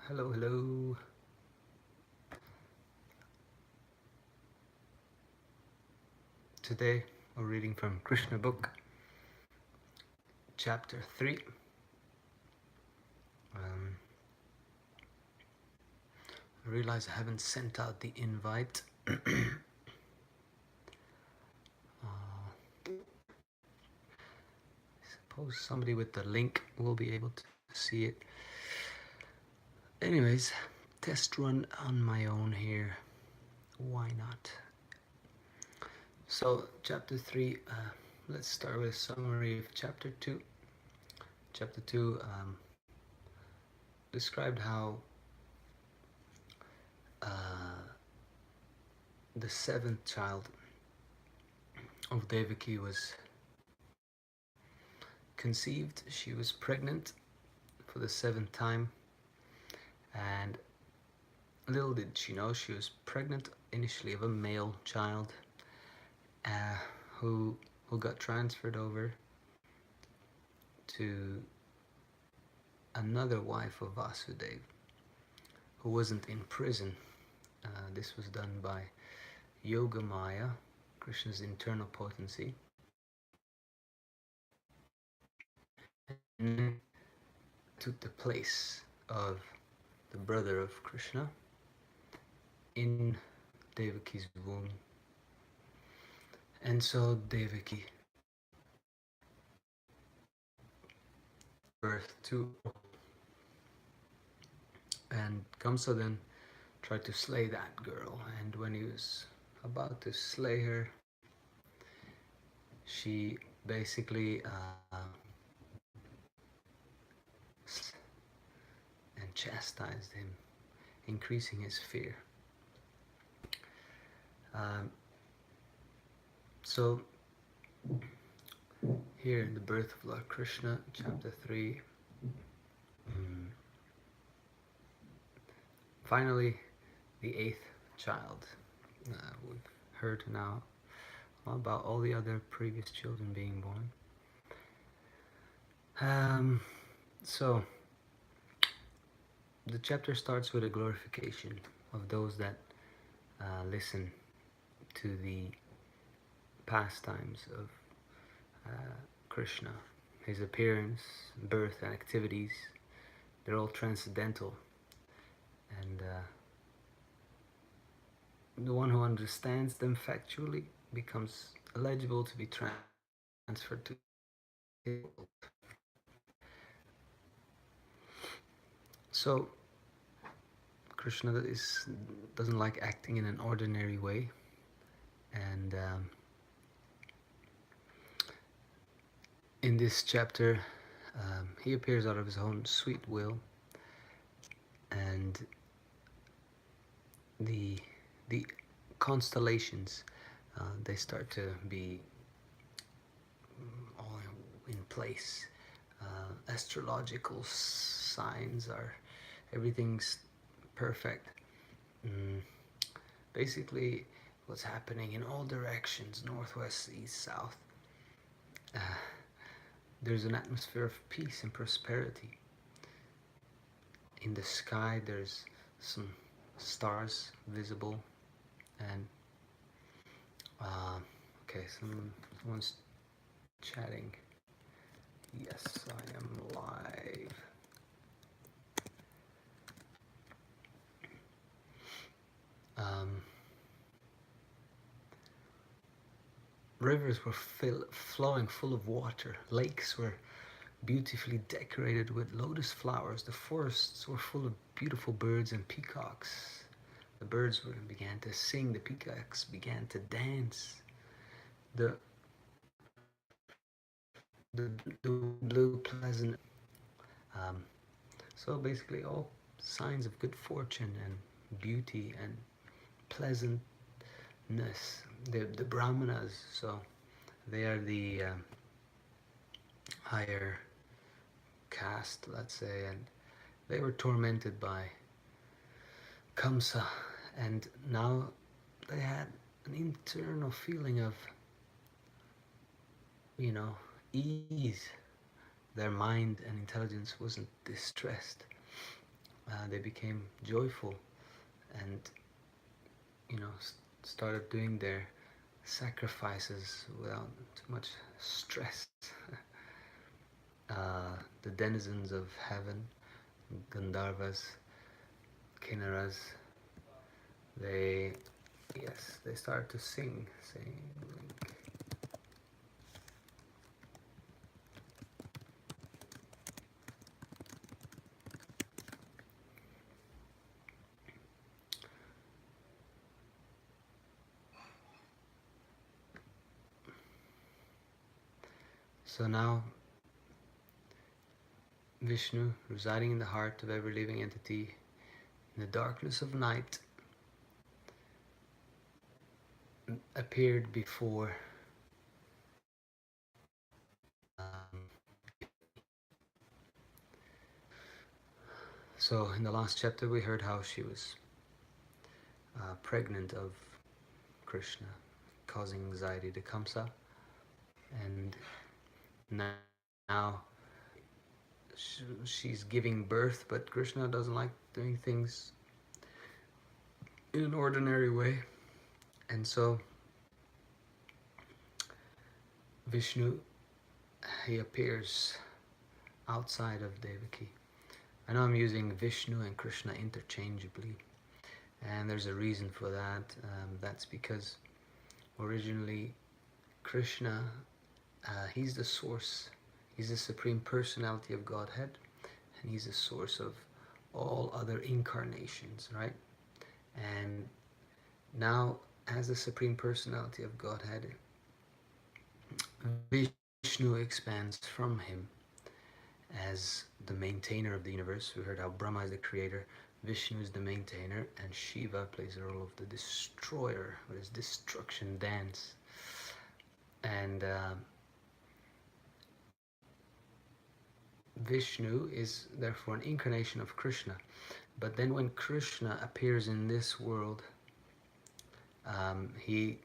Hello, hello. Today we're reading from Krishna book, chapter 3. I realize I haven't sent out the invite. Suppose somebody with the link will be able to see it. Anyways, test run on my own here. Why not? So, chapter 3, let's start with a summary of chapter 2. Chapter 2 described how the seventh child of Devaki was conceived. She was pregnant for the seventh time, and little did she know she was pregnant initially of a male child who got transferred over to another wife of Vasudeva, who wasn't in prison. This was done by Yoga Maya, Krishna's internal potency, and took the place of the brother of Krishna in Devaki's womb. And so Devaki birth to, and Kamsa then tried to slay that girl, and when he was about to slay her, she basically and chastised him, increasing his fear. So here in the birth of Lord Krishna, chapter 3, finally the eighth child. We've heard now about all the other previous children being born. So the chapter starts with a glorification of those that listen to the pastimes of Krishna. His appearance, birth, and activities, they're all transcendental. And the one who understands them factually becomes eligible to be transferred to the world. So Krishna doesn't like acting in an ordinary way, and in this chapter he appears out of his own sweet will, and the constellations they start to be all in place. Astrological signs are, everything's perfect. Basically what's happening in all directions, northwest, east, south, there's an atmosphere of peace and prosperity. In the sky there's some stars visible, and okay, someone's chatting. Yes, I am live. Rivers were flowing full of water. Lakes were beautifully decorated with lotus flowers. The forests were full of beautiful birds and peacocks. The birds began to sing. The peacocks began to dance. The blue pleasant. So basically all signs of good fortune and beauty and pleasantness. The Brahmanas, so they are the higher caste, let's say, and they were tormented by Kamsa, and now they had an internal feeling of, ease. Their mind and intelligence wasn't distressed. they became joyful and, you know, started doing their sacrifices without too much stress. The denizens of heaven, Gandharvas, Kinnaras, they, yes, they started to sing. So now Vishnu, residing in the heart of every living entity, in the darkness of night, appeared before so in the last chapter we heard how she was pregnant of Krishna, causing anxiety to Kamsa, and now she's giving birth, but Krishna doesn't like doing things in an ordinary way, and so Vishnu, he appears outside of Devaki. I know I'm using Vishnu and Krishna interchangeably, and there's a reason for that. That's because originally Krishna, he's the source, he's the Supreme Personality of Godhead, and he's the source of all other incarnations, right? And now, as the Supreme Personality of Godhead, Vishnu expands from him as the maintainer of the universe. We heard how Brahma is the creator, Vishnu is the maintainer, and Shiva plays the role of the destroyer with his destruction dance. And Vishnu is therefore an incarnation of Krishna. But then when Krishna appears in this world, he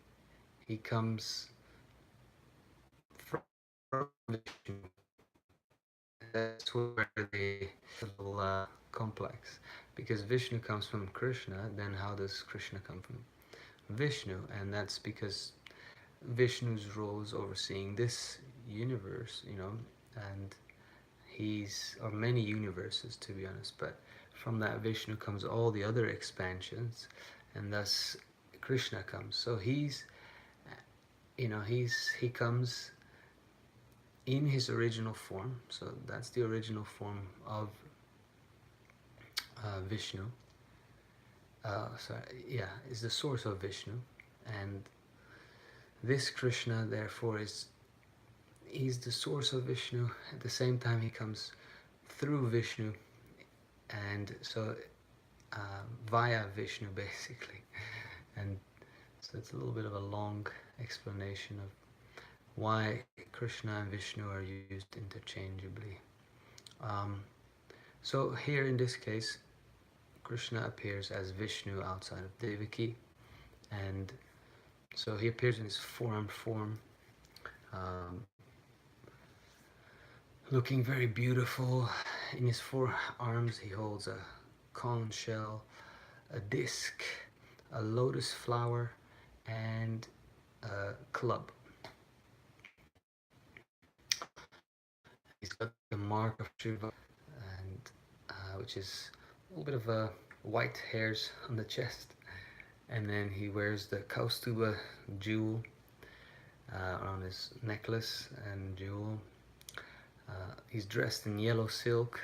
comes from Vishnu. That's where the little complex, because Vishnu comes from Krishna. Then how does Krishna come from Vishnu? And that's because Vishnu's role is overseeing this universe, you know, and or many universes, to be honest, but from that Vishnu comes all the other expansions, and thus Krishna comes. So he's, you know, he comes in his original form. So that's the original form of Vishnu. Is the source of Vishnu, and this Krishna therefore he's the source of Vishnu. At the same time, he comes through Vishnu, and so via Vishnu basically. And so it's a little bit of a long explanation of why Krishna and Vishnu are used interchangeably. So here in this case, Krishna appears as Vishnu outside of Devaki, and so he appears in his four-armed form, looking very beautiful. In his forearms he holds a conch shell, a disc, a lotus flower, and a club. He's got the mark of Shiva, and which is a little bit of white hairs on the chest, and then he wears the Kaustuba jewel on his necklace and jewel. He's dressed in yellow silk,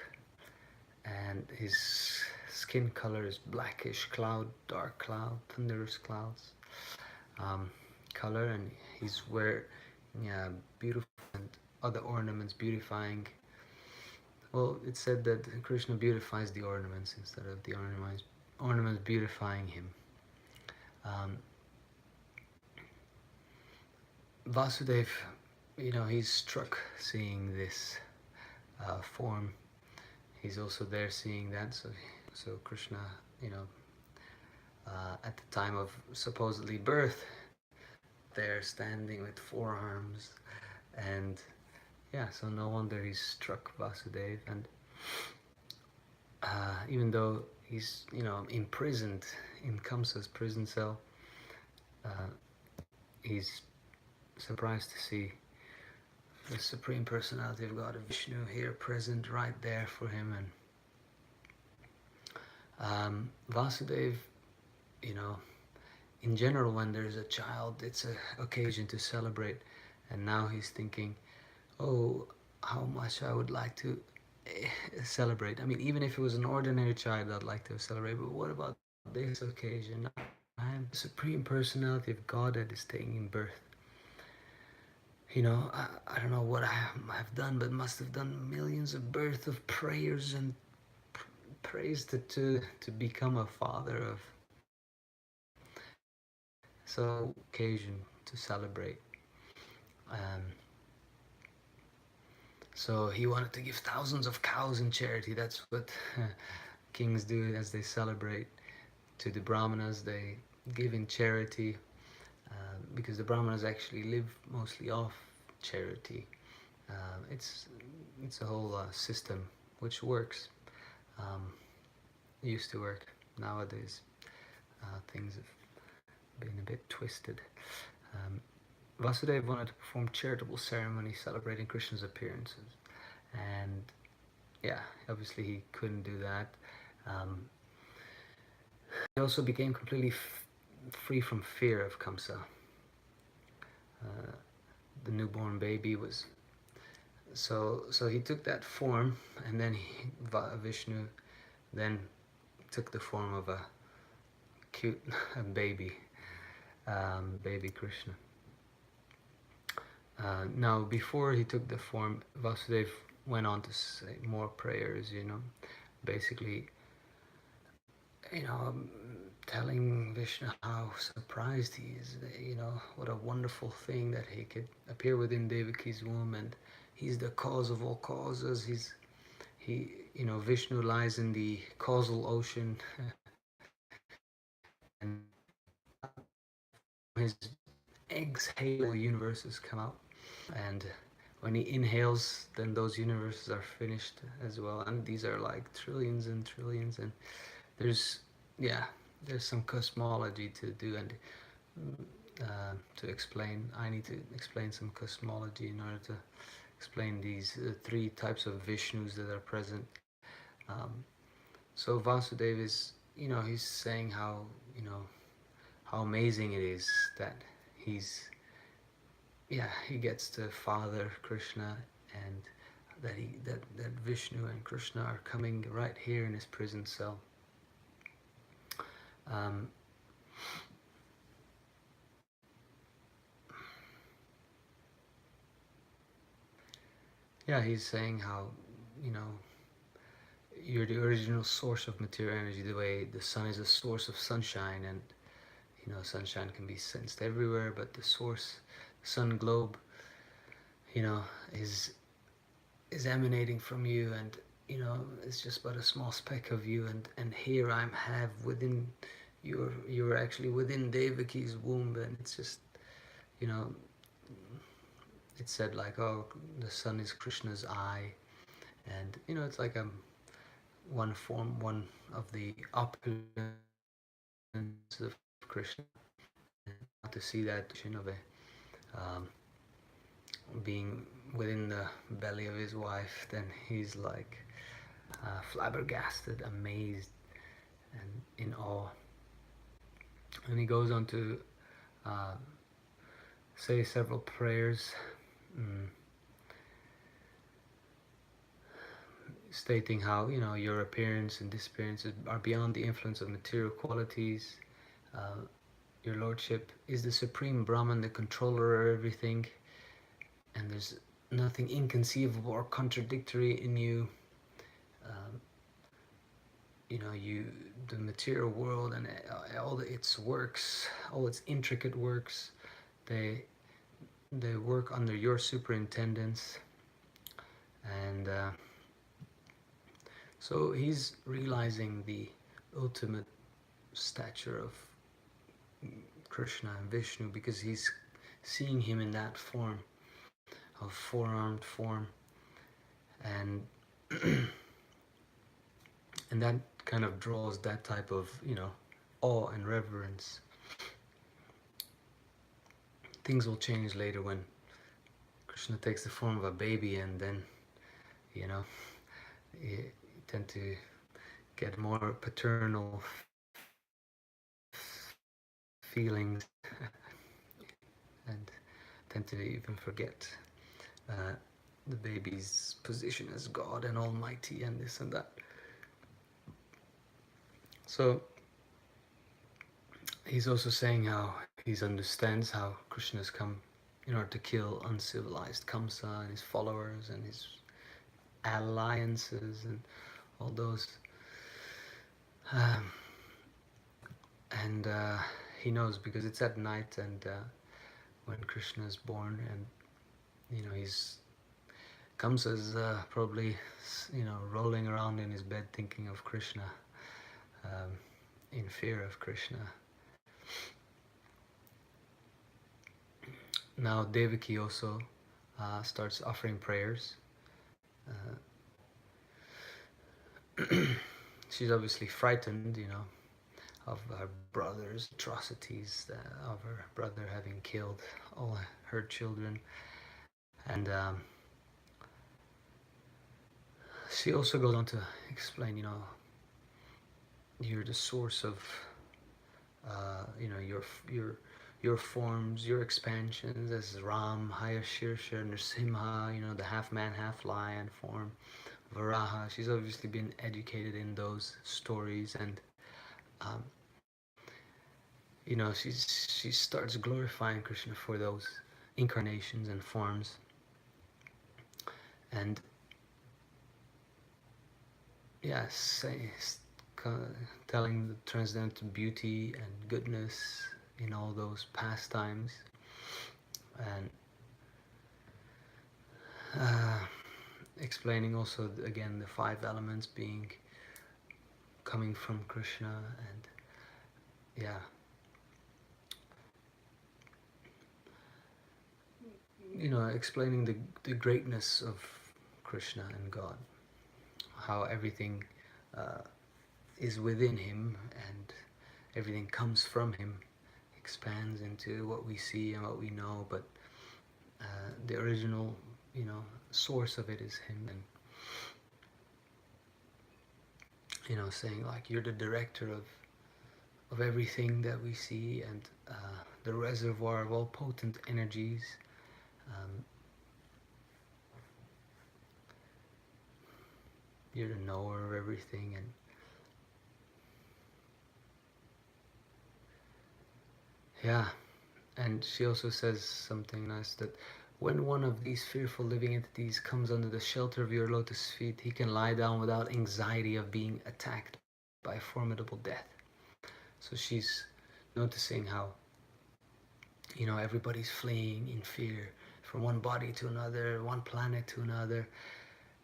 and his skin color is blackish cloud, dark cloud, thunderous clouds color, and he's wearing beautiful and other ornaments beautifying. Well, it's said that Krishna beautifies the ornaments instead of the ornaments beautifying him. Vasudev, you know, he's struck seeing this form. He's also there seeing that. So Krishna, you know, at the time of supposedly birth, there standing with four arms, and yeah, so no wonder he's struck Vasudev. And even though he's, imprisoned in Kamsa's prison cell, uh, he's surprised to see the Supreme Personality of God, Vishnu, here present right there for him. And Vasudev, you know, in general, when there's a child, it's an occasion to celebrate. And now he's thinking, oh, how much I would like to celebrate. I mean, even if it was an ordinary child, I'd like to celebrate. But what about this occasion? I'm the Supreme Personality of God that is taking birth. I don't know what I have done, but must have done millions of births of prayers and praise to become a father of. So occasion to celebrate. Um, so he wanted to give thousands of cows in charity. That's what kings do as they celebrate. To the Brahmanas, they give in charity, because the Brahmanas actually live mostly off charity. It's a whole system which works. Um, used to work. Nowadays, things have been a bit twisted. Um, Vasudeva wanted to perform charitable ceremonies celebrating Krishna's appearances, and yeah, obviously he couldn't do that. He also became completely free from fear of Kamsa. The newborn baby was so he took that form, and then Vishnu then took the form of a cute baby, baby Krishna. Now, before he took the form, Vasudeva went on to say more prayers, basically, telling Vishnu how surprised he is, what a wonderful thing that he could appear within Devaki's womb, and he's the cause of all causes. Vishnu lies in the causal ocean, and his exhale universes come out, and when he inhales, then those universes are finished as well, and these are like trillions and trillions, and there's some cosmology to do, and to explain. I need to explain some cosmology in order to explain these three types of Vishnus that are present. So Vasudeva is, he's saying how amazing it is that he gets to father Krishna, and that Vishnu and Krishna are coming right here in his prison cell. He's saying how, you're the original source of material energy, the way the sun is a source of sunshine, and sunshine can be sensed everywhere, but the source, sun globe, is emanating from you, and it's just but a small speck of you, and here have within you're actually within Devaki's womb, and it's just, it's said like, oh, the sun is Krishna's eye, and it's like one of the opulence of Krishna. And to see that of being within the belly of his wife, then he's like flabbergasted, amazed, and in awe. And he goes on to say several prayers, stating how your appearance and disappearance are beyond the influence of material qualities. Your lordship is the supreme Brahman, the controller of everything, and there's nothing inconceivable or contradictory in you. The material world and all its works, all its intricate works, they work under your superintendence, and so he's realizing the ultimate stature of Krishna and Vishnu, because he's seeing him in that form of four-armed form, and And that kind of draws that type of, awe and reverence. Things will change later when Krishna takes the form of a baby, and then, you know, you tend to get more paternal feelings and tend to even forget uh, the baby's position as God and Almighty and this and that. So he's also saying how he understands how Krishna has come in order to kill uncivilized Kamsa and his followers and his alliances and all those. Um, and he knows because it's at night, and when Krishna is born, and he's Kamsa's probably rolling around in his bed thinking of Krishna, um, in fear of Krishna. Now Devaki also starts offering prayers. She's obviously frightened, of her brother's atrocities, of her brother having killed all her children. And she also goes on to explain, you're the source of, your forms, your expansions as Ram, Hayashirsha, Nrsimha, the half man, half lion form, Varaha. She's obviously been educated in those stories, and she starts glorifying Krishna for those incarnations and forms, and yes, telling the transcendental beauty and goodness in all those pastimes, and explaining also again the five elements being coming from Krishna, and explaining the greatness of Krishna and God, how everything is within him and everything comes from him, expands into what we see and what we know, but the original source of it is him. And saying like you're the director of everything that we see, and the reservoir of all potent energies. You're the knower of everything. And she also says something nice, that when one of these fearful living entities comes under the shelter of your lotus feet, he can lie down without anxiety of being attacked by a formidable death. So she's noticing how everybody's fleeing in fear from one body to another, one planet to another,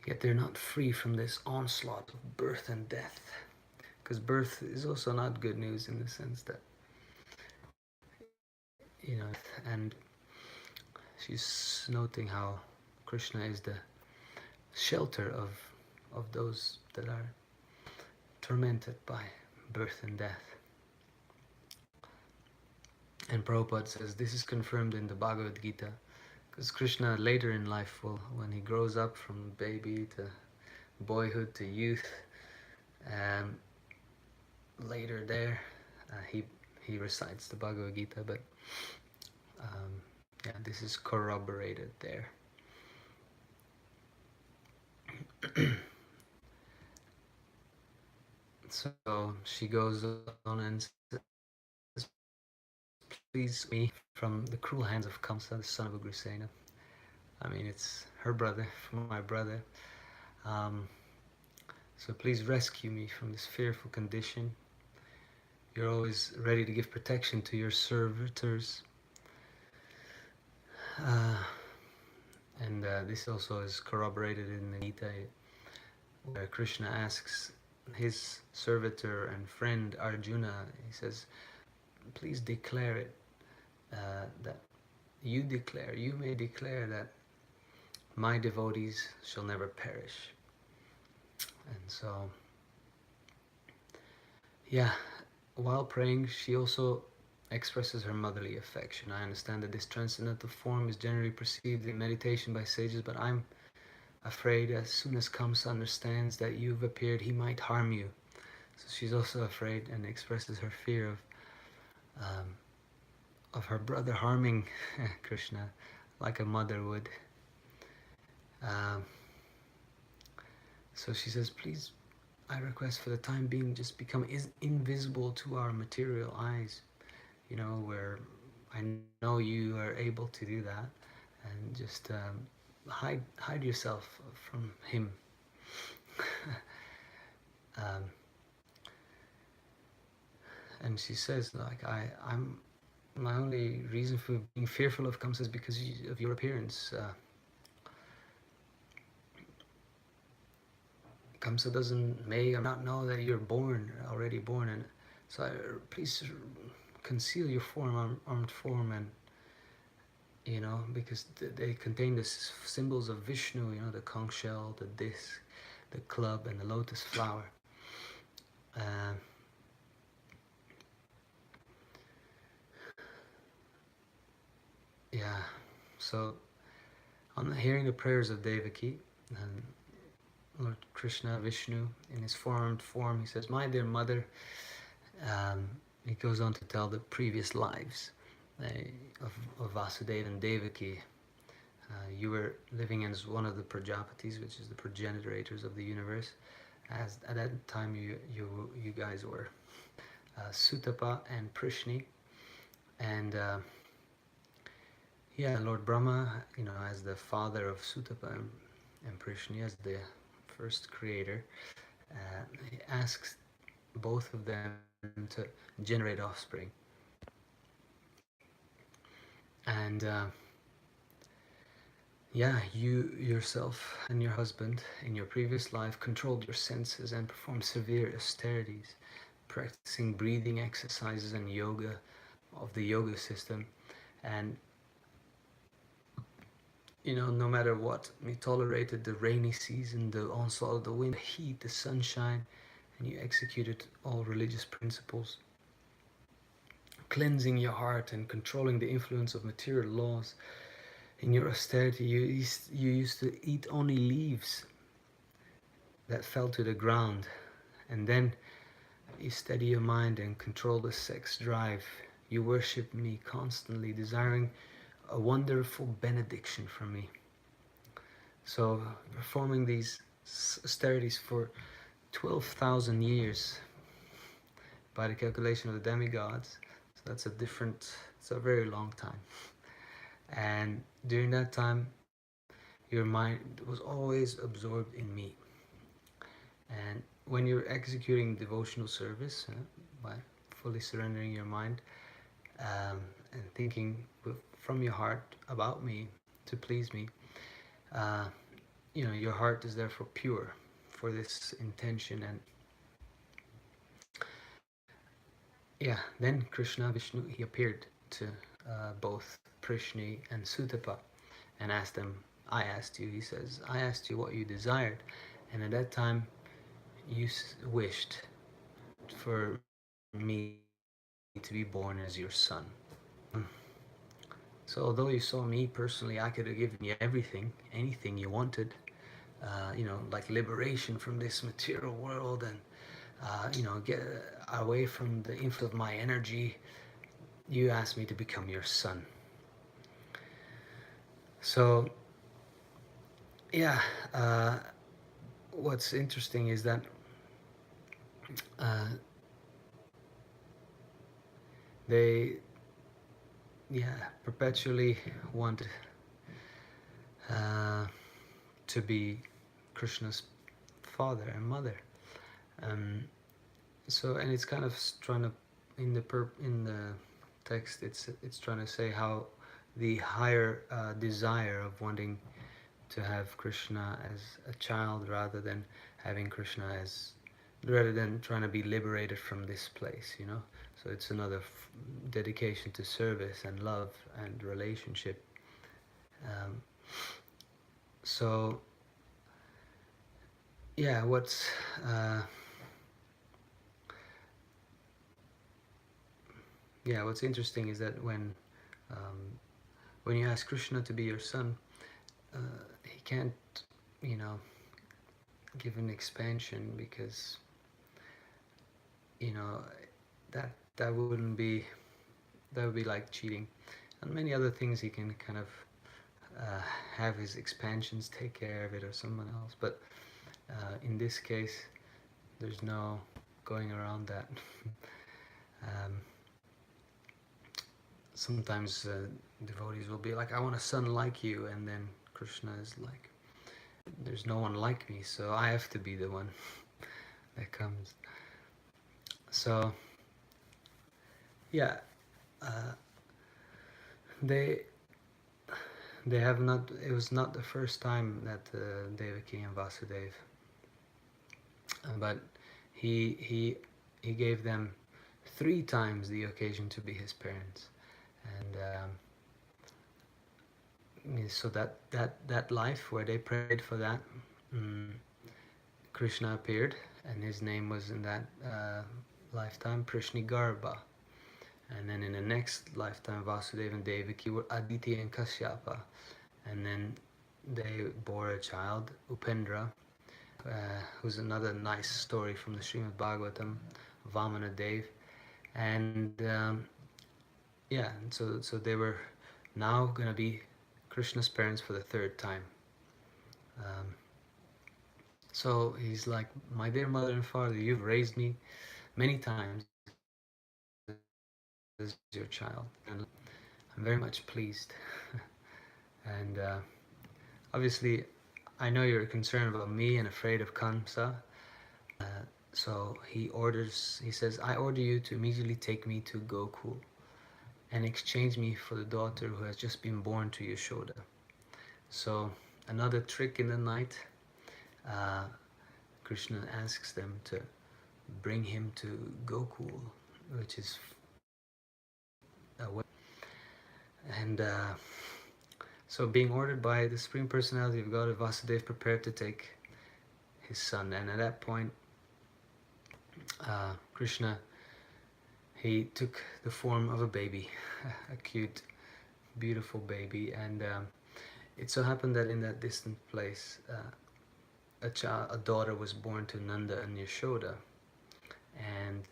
yet they're not free from this onslaught of birth and death. Because birth is also not good news, in the sense that and she's noting how Krishna is the shelter of those that are tormented by birth and death. And Prabhupada says this is confirmed in the Bhagavad Gita, because Krishna later in life when he grows up from baby to boyhood to youth, later there he recites the Bhagavad Gita, but this is corroborated there. So she goes on and says, please me from the cruel hands of Kamsa, the son of Ugrasena. I mean, it's her brother, from my brother. So please rescue me from this fearful condition. You're always ready to give protection to your servitors. And this also is corroborated in the Gita, where Krishna asks his servitor and friend Arjuna, he says, please declare it, that you may declare that my devotees shall never perish. And so Yeah, while praying, she also expresses her motherly affection. I understand that this transcendental form is generally perceived in meditation by sages, but I'm afraid as soon as Kamsa understands that you've appeared, he might harm you. So she's also afraid and expresses her fear um, of her brother harming Krishna, like a mother would. Um, so she says, please, I request for the time being, just become invisible to our material eyes. You know, where I know you are able to do that, and just hide yourself from him. um, and she says, like, I'm my only reason for being fearful of Kamsa is because of your appearance. Kamsa doesn't may or not know that you're already born, and so please conceal your armed form, and because they contain the symbols of Vishnu, the conch shell, the disc, the club, and the lotus flower. Uh, yeah, so on hearing the prayers of Devaki, and Lord Krishna, Vishnu, in his formed form, he says, "My dear mother," he goes on to tell the previous lives of Vasudeva and Devaki. You were living as one of the Prajapatis, which is the progenitors of the universe. As at that time, you guys were Sutapa and Prishni, and yeah, Lord Brahma, as the father of Sutapa and Prishni, as the first creator, he asks both of them to generate offspring. And yeah, you yourself and your husband in your previous life controlled your senses and performed severe austerities, practicing breathing exercises and yoga of the yoga system. And no matter what, you tolerated the rainy season, the onslaught of the wind, the heat, the sunshine, and you executed all religious principles, cleansing your heart and controlling the influence of material laws. In your austerity, you used to eat only leaves that fell to the ground, and then you steady your mind and control the sex drive. You worship me constantly, desiring a wonderful benediction from me. So, performing these austerities for 12,000 years by the calculation of the demigods, so it's a very long time. And during that time, your mind was always absorbed in me. And when you're executing devotional service, by fully surrendering your mind and thinking from your heart about me to please me, uh, your heart is therefore pure for this intention. And yeah, then Krishna, Vishnu, he appeared to both Prishni and Sutapa and asked them, I asked you, he says, I asked you what you desired. And at that time, you wished for me to be born as your son. So although you saw me personally, I could have given you anything you wanted, like liberation from this material world and, get away from the influence of my energy. You asked me to become your son. So, yeah, what's interesting is that uh, they, perpetually want uh, to be Krishna's father and mother. Um, and it's kind of trying to in the text, it's trying to say how the higher desire of wanting to have Krishna as a child rather than trying to be liberated from this place. So it's another dedication to service and love and relationship. Um, so yeah, what's yeah, what's interesting is that when you ask Krishna to be your son, he can't, you know, give an expansion because, you know, that wouldn't be, that would be like cheating, and many other things he can kind of have his expansions take care of it or someone else. But in this case, there's no going around that. um, Sometimes devotees will be like, I want a son like you, and then Krishna is like, there's no one like me, so I have to be the one that comes. So yeah, uh, they they have not, it was not the first time that Devaki and Vasudev, but he he gave them 3 times the occasion to be his parents. And so that life where they prayed for that, um, Krishna appeared, and his name was in that lifetime Prishnigarba. And then in the next lifetime, Vasudeva and Devaki were Aditi and Kashyapa. And then they bore a child, Upendra, who's another nice story from the Srimad Bhagavatam, Vamana Dev. And yeah, and so they were now going to be Krishna's parents for the 3rd time. Um, so he's like, my dear mother and father, you've raised me many times as your child, and I'm very much pleased. And obviously, I know you're concerned about me and afraid of Kamsa. Uh, so he says, I order you to immediately take me to Gokul and exchange me for the daughter who has just been born to Yashoda. So another trick in the night, uh, Krishna asks them to bring him to Gokul, which is away. And so being ordered by the Supreme Personality of God, Vasudeva prepared to take his son. And at that point, Krishna, he took the form of a baby, a cute, beautiful baby. And it so happened that in that distant place, a daughter was born to Nanda and Yashoda. And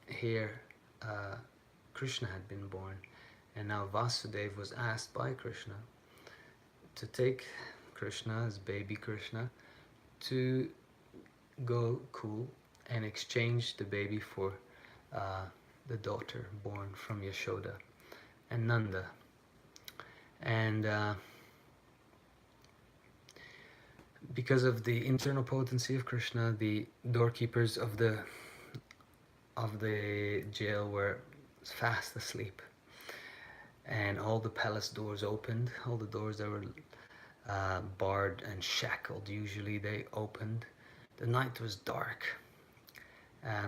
here Krishna had been born. And now Vasudeva was asked by Krishna to take Krishna, as baby Krishna, to Gokul and exchange the baby for the daughter born from Yashoda and Nanda. And because of the internal potency of Krishna, the doorkeepers of the jail were fast asleep, and all the palace doors opened. All the doors that were barred and shackled, usually they opened. The night was dark,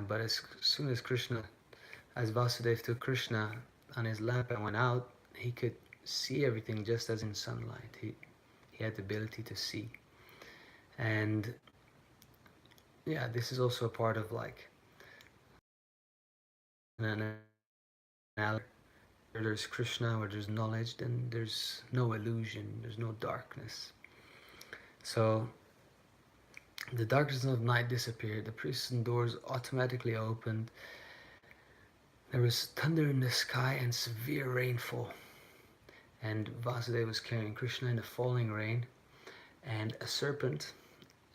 but as soon as Vasudeva took Krishna on his lap and went out, he could see everything just as in sunlight. He had the ability to see. And yeah, this is also a part of like an analogy. Where there's Krishna, where there's knowledge, then there's no illusion, there's no darkness. So the darkness of night disappeared, the prison doors automatically opened, there was thunder in the sky and severe rainfall. And Vasudeva was carrying Krishna in the falling rain, and a serpent,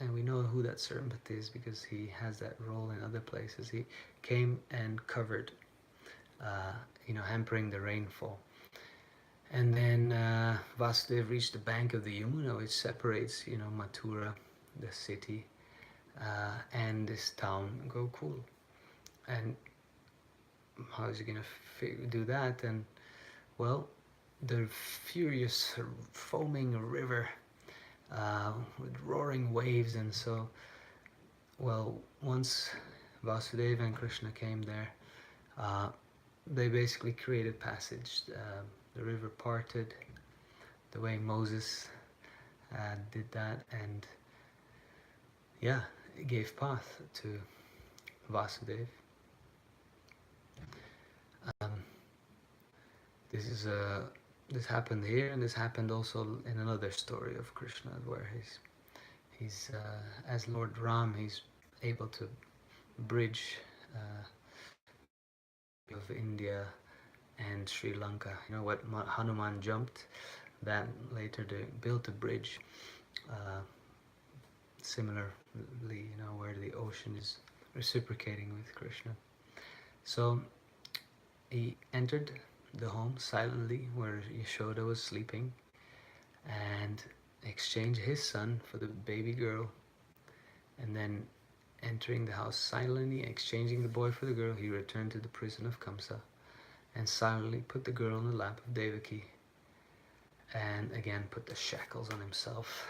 and we know who that serpent is because he has that role in other places, he came and covered, hampering the rainfall. And then Vasudeva reached the bank of the Yamuna, which separates, Mathura, the city, and this town, Gokul. And how is he going to do that? And well, the furious, foaming river with roaring waves, and so, well, once Vasudeva and Krishna came there, they basically created passage. The river parted the way Moses did that, and yeah, it gave path to Vasudeva. This is this happened here, and this happened also in another story of Krishna, where he's as Lord Ram, he's able to bridge of India and Sri Lanka. You know what Hanuman jumped, that later they built a bridge similarly, you know, where the ocean is reciprocating with Krishna. So he entered the home silently where Yashoda was sleeping and exchanged his son for the baby girl, and then entering the house silently, exchanging the boy for the girl, he returned to the prison of Kamsa and silently put the girl in the lap of Devaki, and again put the shackles on himself.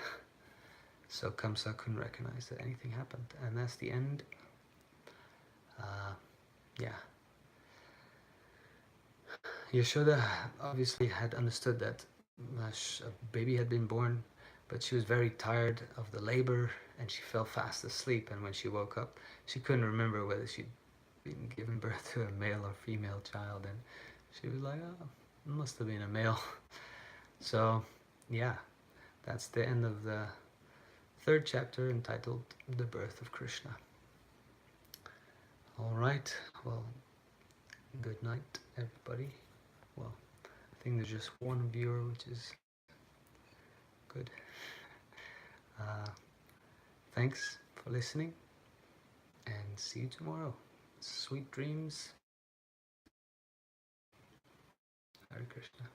So Kamsa couldn't recognize that anything happened, and that's the end. Yeah. Yashoda obviously had understood that a baby had been born, but she was very tired of the labor and she fell fast asleep. And when she woke up, she couldn't remember whether she'd been given birth to a male or female child, and she was like, "Oh, it must have been a male." So, yeah, that's the end of the third chapter entitled The Birth of Krishna. All right, well, good night, everybody. Well, I think there's just one viewer, which is good. Uh, Thanks for listening, and see you tomorrow. Sweet dreams. Hare Krishna.